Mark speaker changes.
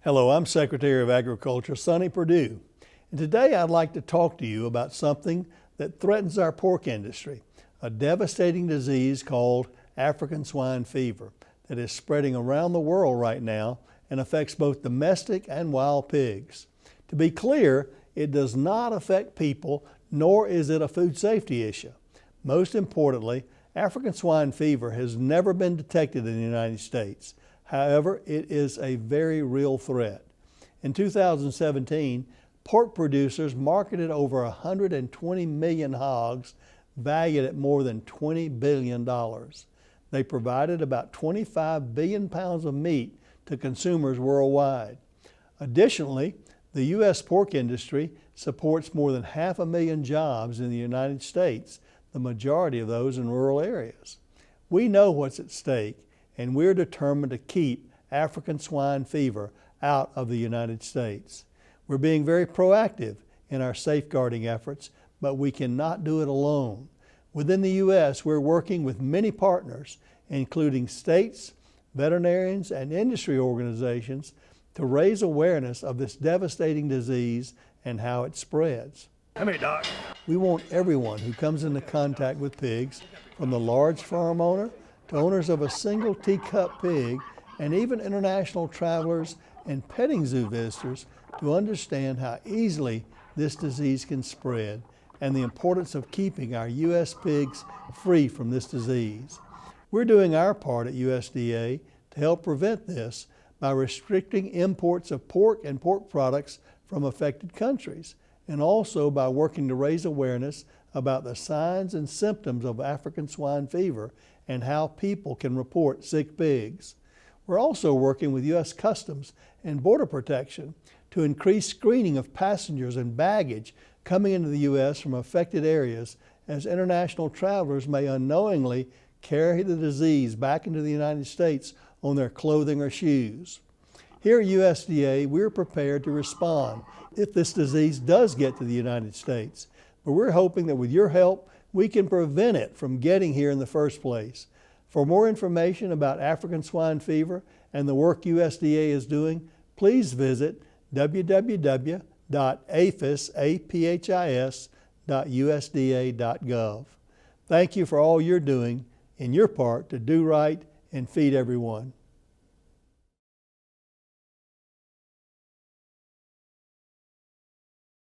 Speaker 1: Hello, I'm Secretary of Agriculture Sonny Perdue, and today I'd like to talk to you about something that threatens our pork industry, a devastating disease called African Swine Fever that is spreading around the world right now and affects both domestic and wild pigs. To be clear, it does not affect people, nor is it a food safety issue. Most importantly, African swine fever has never been detected in the United States. However, it is a very real threat. In 2017, pork producers marketed over 120 million hogs valued at more than $20 billion. They provided about 25 billion pounds of meat to consumers worldwide. Additionally, the U.S. pork industry supports more than 500,000 jobs in the United States, the majority of those in rural areas. We know what's at stake, and we're determined to keep African swine fever out of the United States. We're being very proactive in our safeguarding efforts, but we cannot do it alone. Within the U.S., we're working with many partners, including states, veterinarians, and industry organizations to raise awareness of this devastating disease and how it spreads.
Speaker 2: Come here, Doc.
Speaker 1: We want everyone who comes into contact with pigs, from the large farm owner to owners of a single teacup pig, and even international travelers and petting zoo visitors, to understand how easily this disease can spread and the importance of keeping our U.S. pigs free from this disease. We're doing our part at USDA to help prevent this by restricting imports of pork and pork products from affected countries, and also by working to raise awareness about the signs and symptoms of African swine fever and how people can report sick pigs. We're also working with U.S. Customs and Border Protection to increase screening of passengers and baggage coming into the U.S. from affected areas, as international travelers may unknowingly carry the disease back into the United States on their clothing or shoes. Here at USDA, we're prepared to respond if this disease does get to the United States, but we're hoping that with your help, we can prevent it from getting here in the first place. For more information about African swine fever and the work USDA is doing, please visit www.aphis.usda.gov. Thank you for all you're doing in your part to do right and feed everyone.